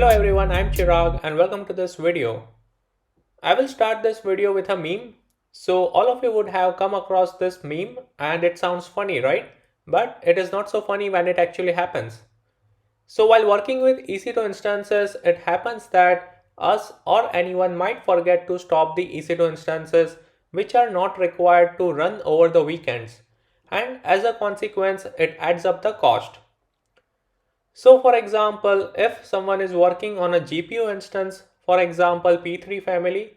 Hello everyone, I'm Chirag and welcome to this video. I will start this video with a meme. So all of you would have come across this meme and it sounds funny, right? But it is not so funny when it actually happens. So while working with EC2 instances, it happens that us or anyone might forget to stop the EC2 instances which are not required to run over the weekends. And as a consequence, it adds up the cost. So for example, if someone is working on a GPU instance, for example P3 family,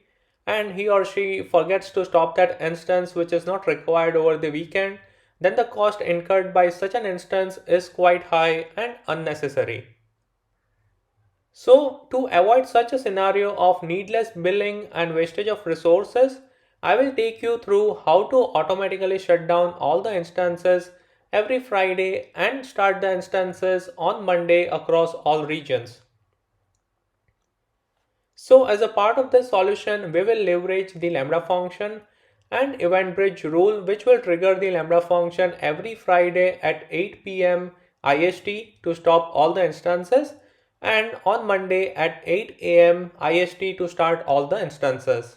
and he or she forgets to stop that instance which is not required over the weekend, then the cost incurred by such an instance is quite high and unnecessary. So to avoid such a scenario of needless billing and wastage of resources, I will take you through how to automatically shut down all the instances every Friday and start the instances on Monday across all regions. So as a part of this solution, we will leverage the Lambda function and event bridge rule, which will trigger the Lambda function every Friday at 8 p.m. IST to stop all the instances, and on Monday at 8 a.m. IST to start all the instances.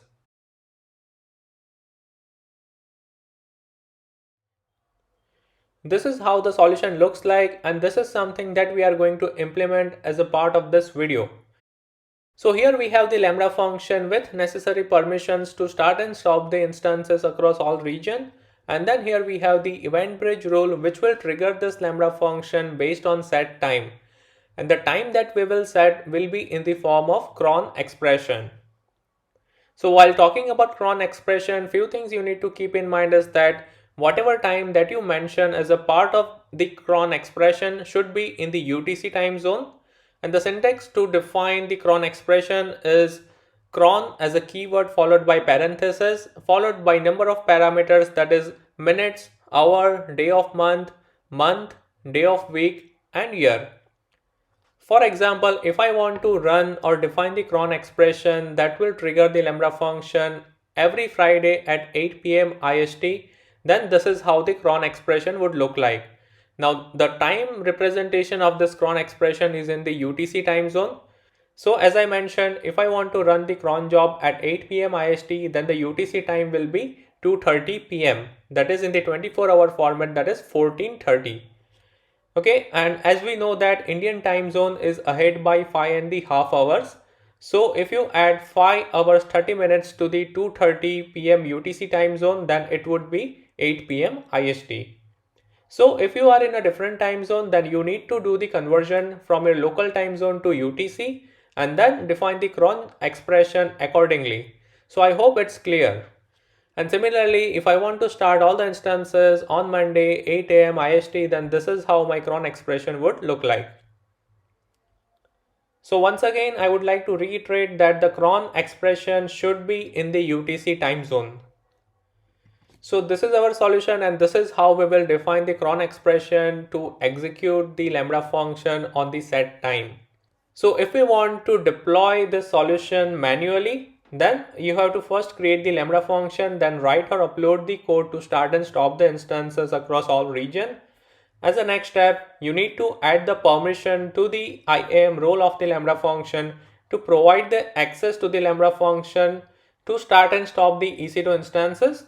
This is how the solution looks like, and this is something that we are going to implement as a part of this video. So here we have the Lambda function with necessary permissions to start and stop the instances across all regions. And then here we have the event bridge rule, which will trigger this Lambda function based on set time. And the time that we will set will be in the form of cron expression. So while talking about cron expression, few things you need to keep in mind is that whatever time that you mention as a part of the cron expression should be in the UTC time zone. And the syntax to define the cron expression is cron as a keyword followed by parenthesis followed by number of parameters, that is minutes, hour, day of month, day of week and year. For example, if I want to run or define the cron expression that will trigger the Lambda function every Friday at 8 p.m. IST, then this is how the cron expression would look like. Now the time representation of this cron expression is in the UTC time zone. So as I mentioned, if I want to run the cron job at 8 p.m. IST, then the UTC time will be 2:30 p.m. That is in the 24-hour format, that is 14:30. Okay, and as we know that Indian time zone is ahead by 5.5 hours. So if you add 5 hours 30 minutes to the 2:30 p.m. UTC time zone, then it would be 8 p.m. IST. So if you are in a different time zone, then you need to do the conversion from your local time zone to UTC and then define the cron expression accordingly. So I hope it's clear. And similarly, if I want to start all the instances on Monday 8 a.m. IST, then this is how my cron expression would look like. So once again, I would like to reiterate that the cron expression should be in the UTC time zone. So this is our solution and this is how we will define the cron expression to execute the Lambda function on the set time. So if we want to deploy this solution manually, then you have to first create the Lambda function, then write or upload the code to start and stop the instances across all region. As a next step, you need to add the permission to the IAM role of the Lambda function to provide the access to the Lambda function to start and stop the EC2 instances.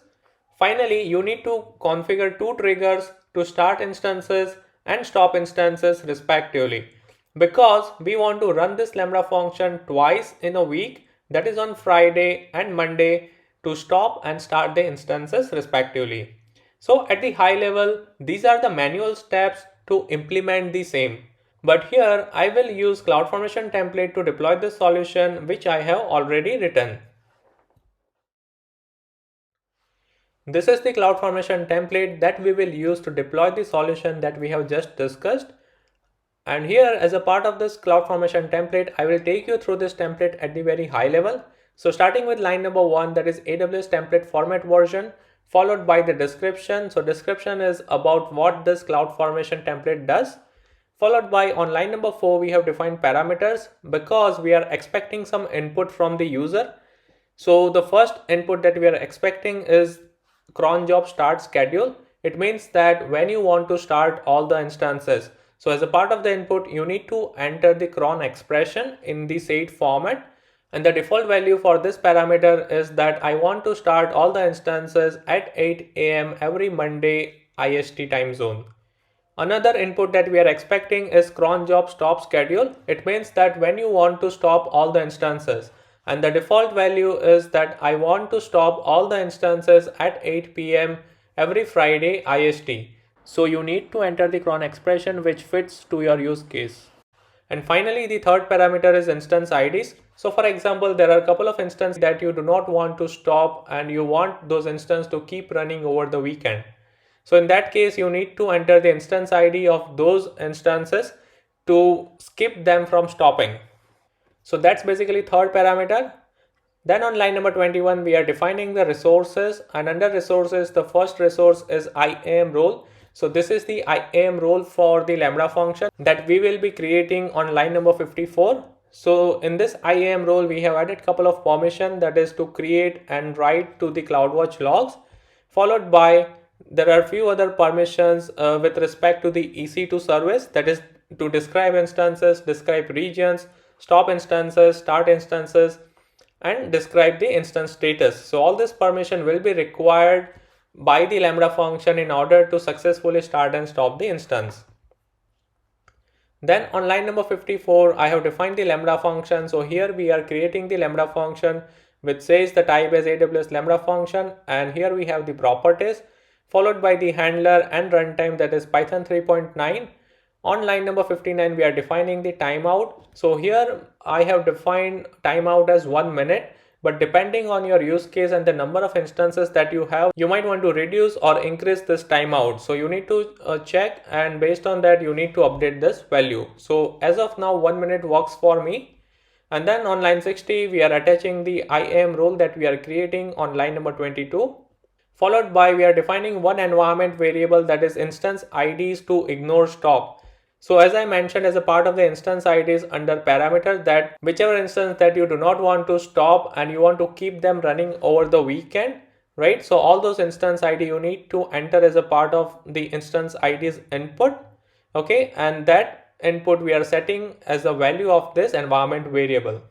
Finally, you need to configure two triggers to start instances and stop instances respectively, because we want to run this Lambda function twice in a week, that is on Friday and Monday, to stop and start the instances respectively. So at the high level, these are the manual steps to implement the same. But here I will use CloudFormation template to deploy this solution, which I have already written. This is the CloudFormation template that we will use to deploy the solution that we have just discussed. And here, as a part of this CloudFormation template, I will take you through this template at the very high level. So starting with line number 1, that is AWS template format version, followed by the description. So description is about what this CloudFormation template does. Followed by on line number 4, we have defined parameters because we are expecting some input from the user. So the first input that we are expecting is cron job start schedule. It means that when you want to start all the instances. So as a part of the input, you need to enter the cron expression in the said format. And the default value for this parameter is that I want to start all the instances at 8 a.m. every Monday IST time zone. Another input that we are expecting is cron job stop schedule. It means that when you want to stop all the instances, and the default value is that I want to stop all the instances at 8 p.m. every Friday IST. So you need to enter the cron expression which fits to your use case. And finally, the third parameter is instance IDs. So for example, there are a couple of instances that you do not want to stop and you want those instances to keep running over the weekend. So in that case, you need to enter the instance ID of those instances to skip them from stopping. So that's basically third parameter. Then on line number 21, we are defining the resources, and under resources, the first resource is IAM role. So this is the IAM role for the Lambda function that we will be creating on line number 54. So in this IAM role, we have added couple of permission, that is to create and write to the CloudWatch logs, followed by there are few other permissions with respect to the EC2 service, that is to describe instances, describe regions, stop instances, start instances, and describe the instance status. So all this permission will be required by the Lambda function in order to successfully start and stop the instance. Then on line number 54, I have defined the Lambda function. So here we are creating the Lambda function which says the type is AWS Lambda function, and here we have the properties followed by the handler and runtime, that is Python 3.9. On line number 59, we are defining the timeout. So here I have defined timeout as 1 minute, but depending on your use case and the number of instances that you have, you might want to reduce or increase this timeout. So you need to check, and based on that you need to update this value. So as of now 1 minute works for me. And then on line 60, we are attaching the IAM role that we are creating on line number 22. Followed by we are defining one environment variable, that is instance IDs to ignore stop. So as I mentioned, as a part of the instance IDs under parameters, that whichever instance that you do not want to stop and you want to keep them running over the weekend, right? So all those instance ID you need to enter as a part of the instance IDs input. Okay, and that input we are setting as a value of this environment variable.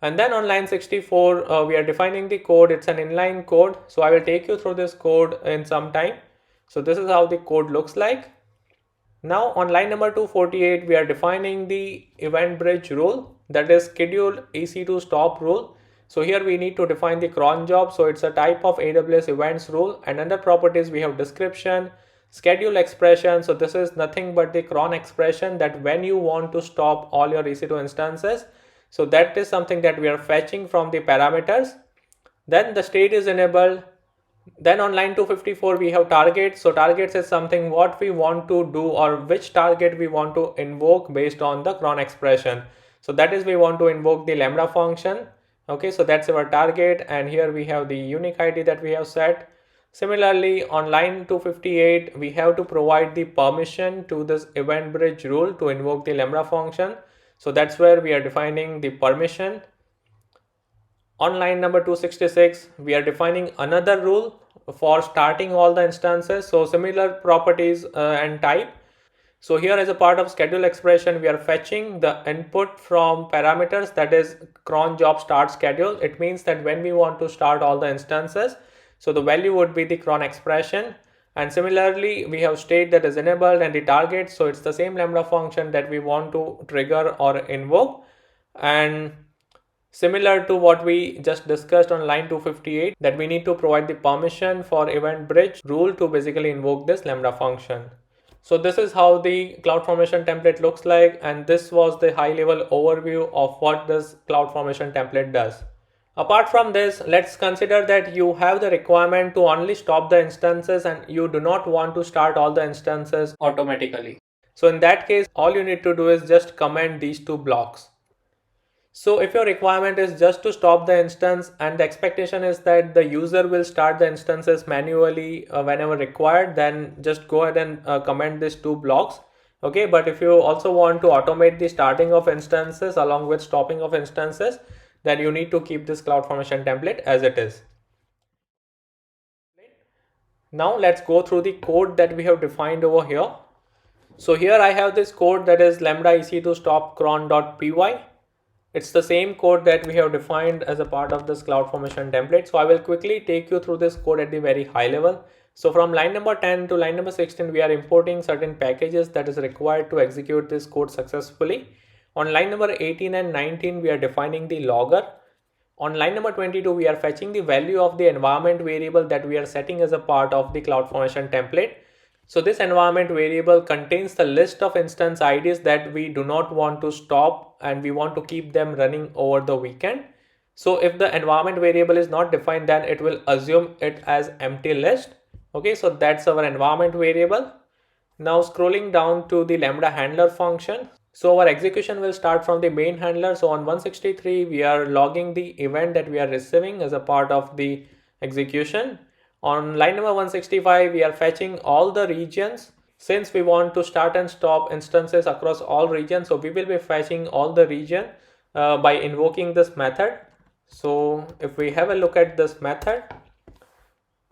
And then on line 64, we are defining the code. It's an inline code. So I will take you through this code in some time. So this is how the code looks like. Now on line number 248, we are defining the event bridge rule, that is scheduled EC2 stop rule. So here we need to define the cron job. So it's a type of AWS events rule, and under properties we have description, schedule expression. So this is nothing but the cron expression, that when you want to stop all your EC2 instances. So that is something that we are fetching from the parameters. Then the state is enabled. Then on line 254 we have targets. So targets is something what we want to do, or which target we want to invoke based on the cron expression. So that is we want to invoke the Lambda function. Okay, so that's our target, and here we have the unique ID that we have set. Similarly on line 258 we have to provide the permission to this event bridge rule to invoke the Lambda function. So that's where we are defining the permission. On line number 266, we are defining another rule for starting all the instances. So similar properties and type. So here as a part of schedule expression, we are fetching the input from parameters, that is cron job start schedule. It means that when we want to start all the instances, so the value would be the cron expression. And similarly, we have state that is enabled and the target. So it's the same Lambda function that we want to trigger or invoke. And similar to what we just discussed on line 258, that we need to provide the permission for event bridge rule to basically invoke this Lambda function. So this is how the CloudFormation template looks like. And this was the high level overview of what this CloudFormation template does. Apart from this, let's consider that you have the requirement to only stop the instances and you do not want to start all the instances automatically. So in that case, all you need to do is just comment these two blocks. So if your requirement is just to stop the instance and the expectation is that the user will start the instances manually whenever required, then just go ahead and comment these two blocks. Okay, but if you also want to automate the starting of instances along with stopping of instances, then you need to keep this CloudFormation template as it is. Now let's go through the code that we have defined over here. So here I have this code that is lambda EC2 stop cron.py. It's the same code that we have defined as a part of this CloudFormation template. So I will quickly take you through this code at the very high level. So from line number 10 to line number 16, we are importing certain packages that is required to execute this code successfully. On line number 18 and 19, we are defining the logger. On line number 22, we are fetching the value of the environment variable that we are setting as a part of the CloudFormation template. So this environment variable contains the list of instance IDs that we do not want to stop and we want to keep them running over the weekend. So if the environment variable is not defined, then it will assume it as empty list. Okay, so that's our environment variable. Now scrolling down to the lambda handler function. So our execution will start from the main handler. So on 163, we are logging the event that we are receiving as a part of the execution. On line number 165, we are fetching all the regions. Since we want to start and stop instances across all regions, so we will be fetching all the region by invoking this method. So if we have a look at this method,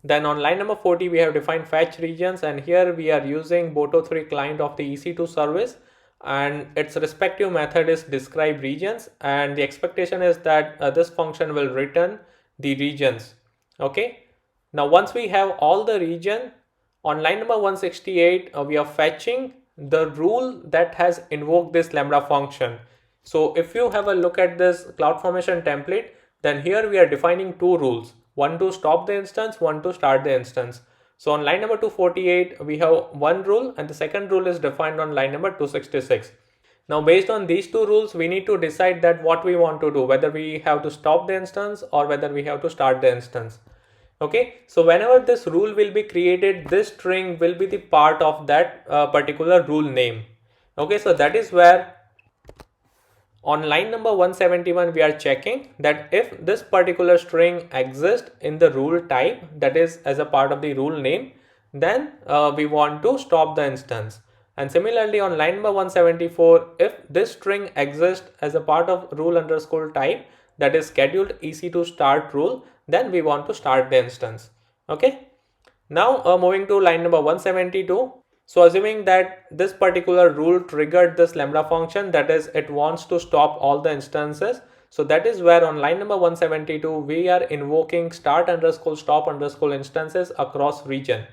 then on line number 40, we have defined fetch regions, and here we are using Boto3 client of the EC2 service, and its respective method is describe regions, and the expectation is that this function will return the regions. Okay, now once we have all the region, on line number 168, we are fetching the rule that has invoked this lambda function. So if you have a look at this CloudFormation template, then here we are defining two rules. One to stop the instance, one to start the instance. So on line number 248, we have one rule, and the second rule is defined on line number 266. Now based on these two rules, we need to decide that what we want to do, whether we have to stop the instance or whether we have to start the instance. Okay, so whenever this rule will be created, this string will be the part of that particular rule name. Okay, so that is where on line number 171, we are checking that if this particular string exists in the rule type, that is as a part of the rule name, then we want to stop the instance. And similarly on line number 174, if this string exists as a part of rule underscore type, that is scheduled EC2 start rule, then we want to start the instance. Okay. Now moving to line number 172. So assuming that this particular rule triggered this lambda function, that is it wants to stop all the instances. So that is where on line number 172, we are invoking start underscore stop underscore instances across region.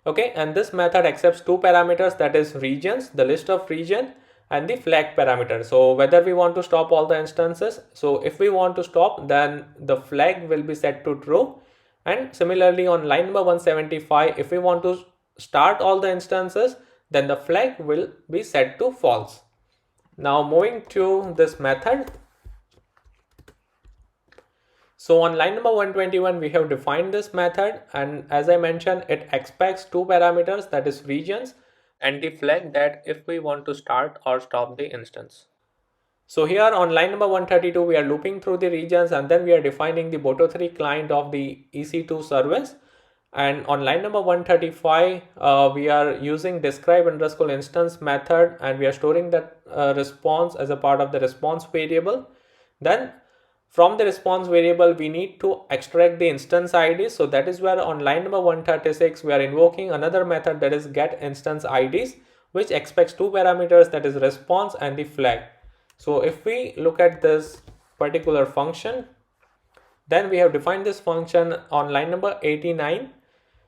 Okay, and this method accepts two parameters, that is regions, the list of region, and the flag parameter. So whether we want to stop all the instances, so if we want to stop, then the flag will be set to true. And similarly on line number 175, if we want to start all the instances, then the flag will be set to false. Now moving to this method. So on line number 121, we have defined this method, and as I mentioned, it expects two parameters, that is regions and the flag, that if we want to start or stop the instance. So here on line number 132, we are looping through the regions, and then we are defining the Boto3 client of the EC2 service. And on line number 135, we are using describe underscore instance method, and we are storing that response as a part of the response variable. Then from the response variable, we need to extract the instance IDs. So that is where on line number 136, we are invoking another method, that is get instance IDs, which expects two parameters, that is response and the flag. So if we look at this particular function, then we have defined this function on line number 89.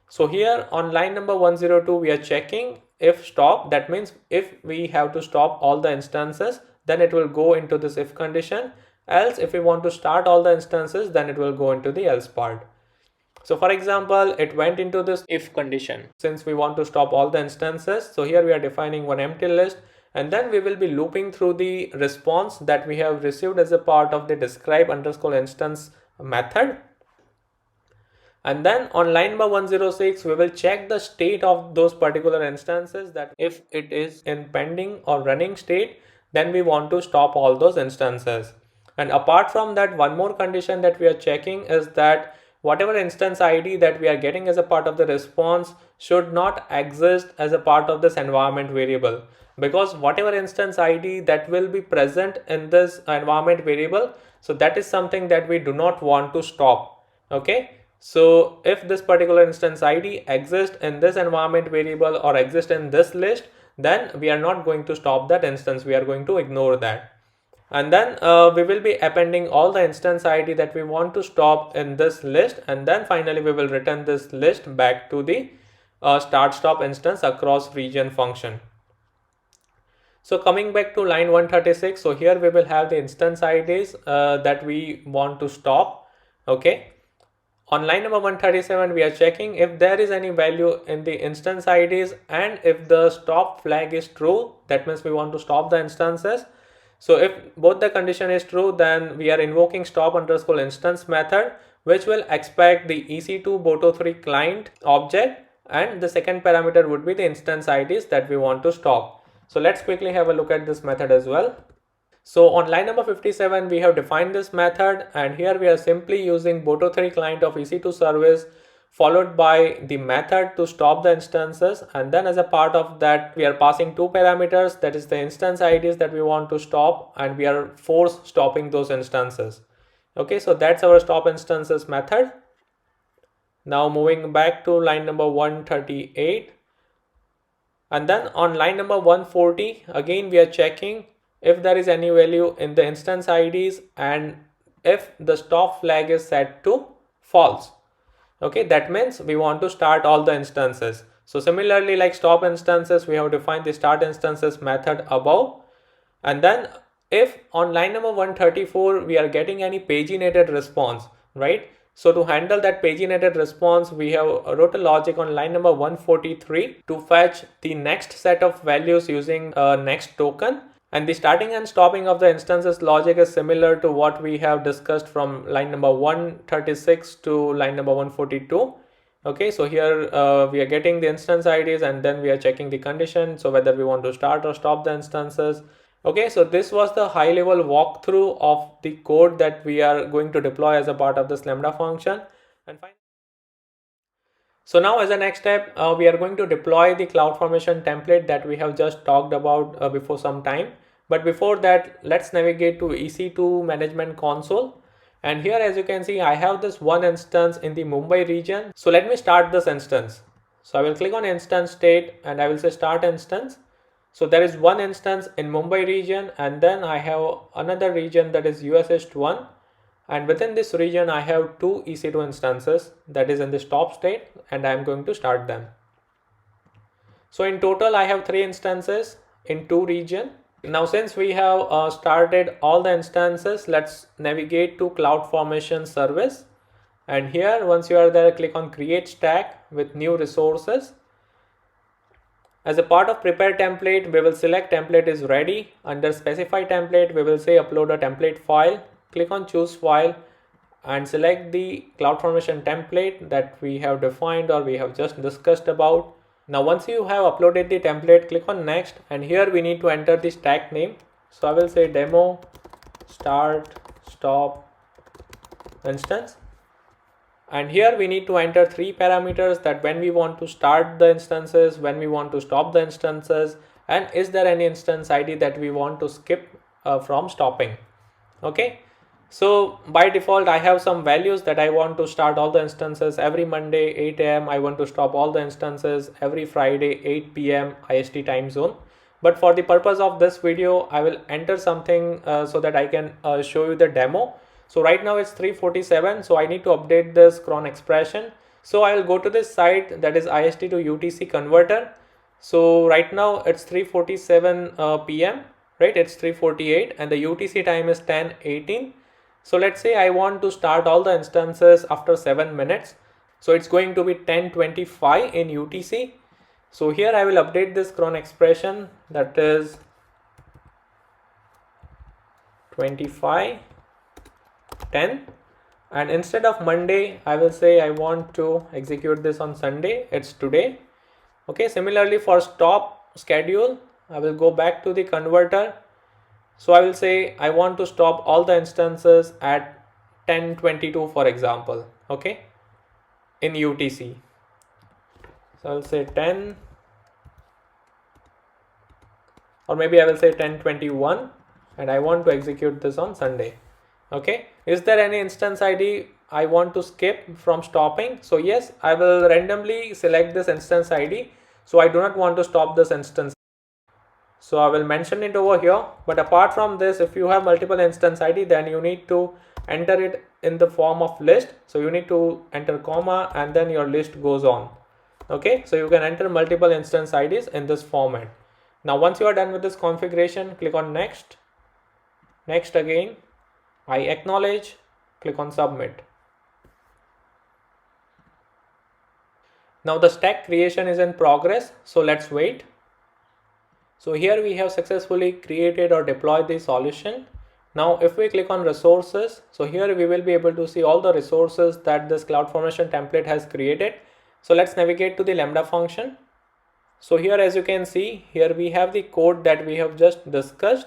So here on line number 102, we are checking if stop, that means if we have to stop all the instances, then it will go into this if condition. Else if we want to start all the instances, then it will go into the else part. So for example, it went into this if condition since we want to stop all the instances. So here we are defining one empty list, and then we will be looping through the response that we have received as a part of the describe underscore instance method. And then on line number 106, we will check the state of those particular instances, that if it is in pending or running state, then we want to stop all those instances. And apart from that, one more condition that we are checking is that whatever instance ID that we are getting as a part of the response should not exist as a part of this environment variable, because whatever instance ID that will be present in this environment variable, so that is something that we do not want to stop. Okay, So if this particular instance ID exists in this environment variable or exists in this list, then we are not going to stop that instance. We are going to ignore that. And then we will be appending all the instance ID that we want to stop in this list, and then finally we will return this list back to the start stop instance across region function. So coming back to line 136, so here we will have the instance IDs that we want to stop. Okay. On line number 137, we are checking if there is any value in the instance IDs, and if the stop flag is true, that means we want to stop the instances. So if both the condition is true, then we are invoking stop underscore instance method, which will expect the EC2 Boto3 client object, and the second parameter would be the instance IDs that we want to stop. So let's quickly have a look at this method as well. So on line number 57, we have defined this method, and here we are simply using Boto3 client of EC2 service followed by the method to stop the instances, and then as a part of that we are passing two parameters, that is the instance IDs that we want to stop, and we are force stopping those instances. Okay, so that's our stop instances method. Now moving back to line number 138, and then on line number 140, again we are checking if there is any value in the instance IDs and if the stop flag is set to false. Okay, that means we want to start all the instances. So similarly, like stop instances, we have defined the start instances method above. And then if on line number 134 we are getting any paginated response, right? So to handle that paginated response, we have wrote a logic on line number 143 to fetch the next set of values using next token. And the starting and stopping of the instances logic is similar to what we have discussed from line number 136 to line number 142. Okay, so here we are getting the instance IDs, and then we are checking the condition, so whether we want to start or stop the instances. Okay, so this was the high level walkthrough of the code that we are going to deploy as a part of this Lambda function. And finally, so now as a next step, we are going to deploy the CloudFormation template that we have just talked about before some time. But before that, let's navigate to EC2 management console. And here, as you can see, I have this one instance in the Mumbai region. So let me start this instance. So I will click on instance state and I will say start instance. So there is one instance in Mumbai region, and then I have another region that is US East 1. And within this region, I have two EC2 instances that is in the stop state, and I am going to start them. So in total, I have three instances in two regions. Now, since we have started all the instances, let's navigate to CloudFormation service. And here, once you are there, click on create stack with new resources. As a part of prepare template, we will select template is ready. Under specify template, we will say upload a template file. Click on choose file and select the CloudFormation template that we have defined or we have just discussed about. Now once you have uploaded the template, click on next, and here we need to enter the stack name. So I will say demo start stop instance, and here we need to enter three parameters, that when we want to start the instances, when we want to stop the instances, and is there any instance ID that we want to skip from stopping. Okay, so by default I have some values that I want to start all the instances every Monday 8 AM. I want to stop all the instances every Friday 8 PM IST time zone. But for the purpose of this video, I will enter something so that I can show you the demo. So right now it's 3:47, so I need to update this cron expression. So I will go to this site, that is IST to UTC converter. So right now it's 3:47 PM, right? It's 3:48 and the UTC time is 10:18. So let's say I want to start all the instances after 7 minutes. So it's going to be 10:25 in UTC. So here I will update this cron expression, that is 25 10, and instead of Monday I will say I want to execute this on Sunday, it's today. Okay, similarly for stop schedule, I will go back to the converter. So I will say I want to stop all the instances at 10:22 for example, okay, in UTC. So I will say 10, or maybe I will say 10:21, and I want to execute this on Sunday. Okay, is there any instance ID I want to skip from stopping. So yes, I will randomly select this instance ID. So I do not want to stop this instance. So I will mention it over here. But apart from this, if you have multiple instance ID, then you need to enter it in the form of list. So you need to enter comma and then your list goes on. Okay, so you can enter multiple instance IDs in this format. Now once you are done with this configuration, click on next. Next again, I acknowledge, click on submit. Now the stack creation is in progress, so let's wait. So here we have successfully created or deployed the solution. Now if we click on resources, so here we will be able to see all the resources that this CloudFormation template has created. So let's navigate to the Lambda function. So here, as you can see, here we have the code that we have just discussed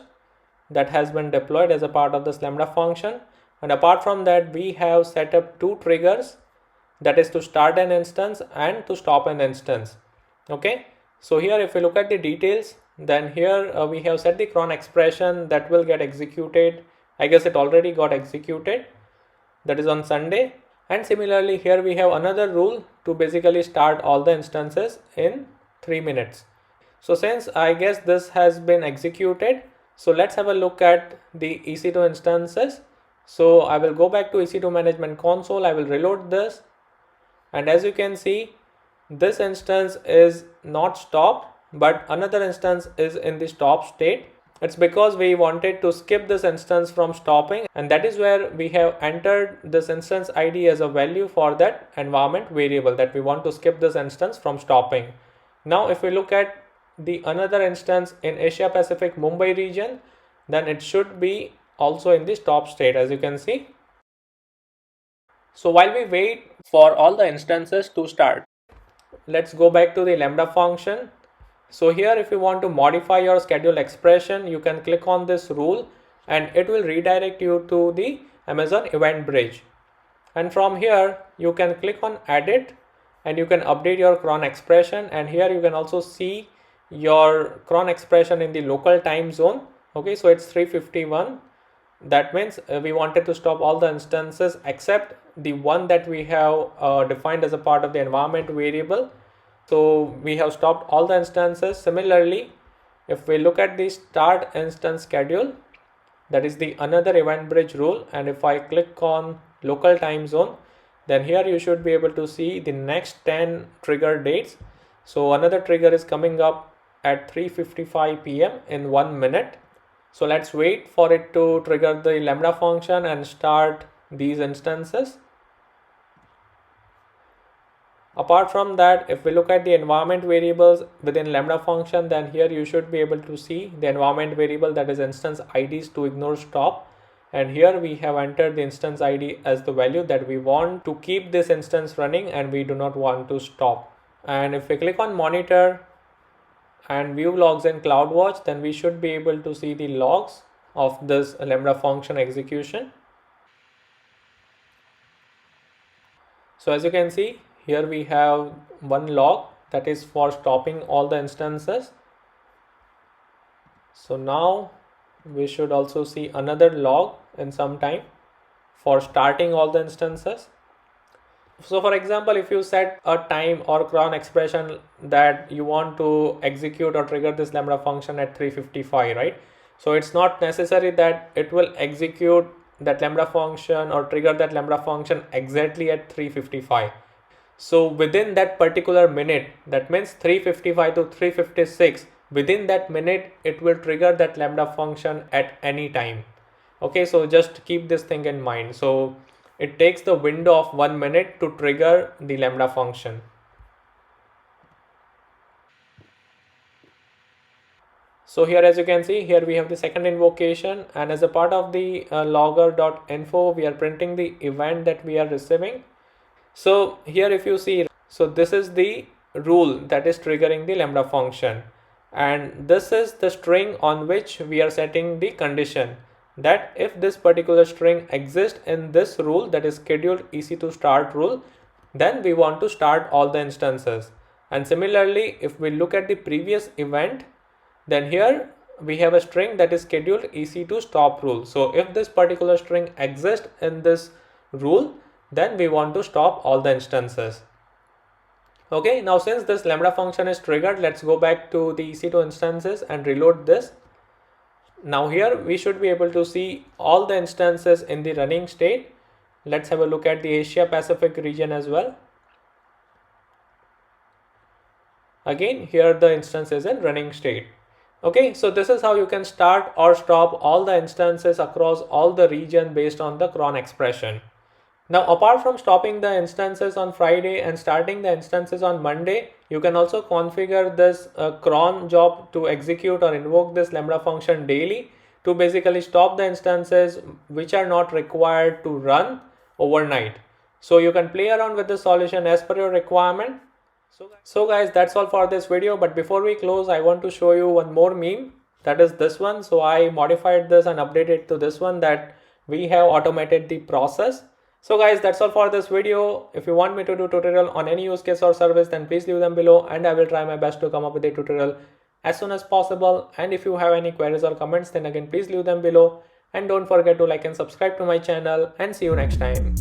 that has been deployed as a part of this Lambda function. And apart from that, we have set up two triggers, that is to start an instance and to stop an instance. Okay, so here if we look at the details, then here we have set the cron expression that will get executed. I guess it already got executed, that is on Sunday. And similarly here we have another rule to basically start all the instances in 3 minutes. So since I guess this has been executed, so let's have a look at the EC2 instances. So I will go back to EC2 management console, I will reload this, and as you can see, this instance is not stopped, but another instance is in the stop state. It's because we wanted to skip this instance from stopping, and that is where we have entered this instance ID as a value for that environment variable, that we want to skip this instance from stopping. Now if we look at the another instance in Asia Pacific Mumbai region, then it should be also in the stop state, as you can see. So while we wait for all the instances to start, let's go back to the Lambda function. So here if you want to modify your schedule expression, you can click on this rule and it will redirect you to the Amazon event bridge. And from here you can click on edit and you can update your cron expression, and here you can also see your cron expression in the local time zone. Okay, so it's 3:51. That means we wanted to stop all the instances except the one that we have defined as a part of the environment variable. So we have stopped all the instances. Similarly, if we look at the start instance schedule, that is the another event bridge rule, and if I click on local time zone, then here you should be able to see the next 10 trigger dates. So another trigger is coming up at 3:55 p.m. in 1 minute. So let's wait for it to trigger the Lambda function and start these instances. Apart from that, if we look at the environment variables within Lambda function, then here you should be able to see the environment variable, that is instance IDs to ignore stop. And here we have entered the instance ID as the value that we want to keep this instance running and we do not want to stop. And if we click on monitor and view logs in CloudWatch, then we should be able to see the logs of this Lambda function execution. So as you can see, here we have one log that is for stopping all the instances. So now we should also see another log in some time for starting all the instances. So for example, if you set a time or cron expression that you want to execute or trigger this Lambda function at 3:55, right? So it's not necessary that it will execute that Lambda function or trigger that Lambda function exactly at 3:55. So within that particular minute, that means 3:55 to 3:56, within that minute it will trigger that Lambda function at any time. Okay, so just keep this thing in mind. So it takes the window of 1 minute to trigger the Lambda function. So here, as you can see, here we have the second invocation, and as a part of the logger.info, we are printing the event that we are receiving. So here if you see, so this is the rule that is triggering the Lambda function, and this is the string on which we are setting the condition that if this particular string exists in this rule, that is scheduled EC2 start rule, then we want to start all the instances. And similarly, if we look at the previous event, then here we have a string that is scheduled EC2 stop rule. So if this particular string exists in this rule, then we want to stop all the instances. Okay, now since this Lambda function is triggered, let's go back to the EC2 instances and reload this. Now here we should be able to see all the instances in the running state. Let's have a look at the Asia Pacific region as well. Again, here the instance is in running state. Okay, so this is how you can start or stop all the instances across all the region based on the cron expression. Now, apart from stopping the instances on Friday and starting the instances on Monday, you can also configure this cron job to execute or invoke this Lambda function daily to basically stop the instances which are not required to run overnight. So you can play around with the solution as per your requirement. So guys, that's all for this video. But before we close, I want to show you one more meme. That is this one. So I modified this and updated to this one, that we have automated the process. So guys, that's all for this video. If you want me to do tutorial on any use case or service, then please leave them below and I will try my best to come up with a tutorial as soon as possible. And if you have any queries or comments, then again please leave them below, and don't forget to like and subscribe to my channel, and see you next time.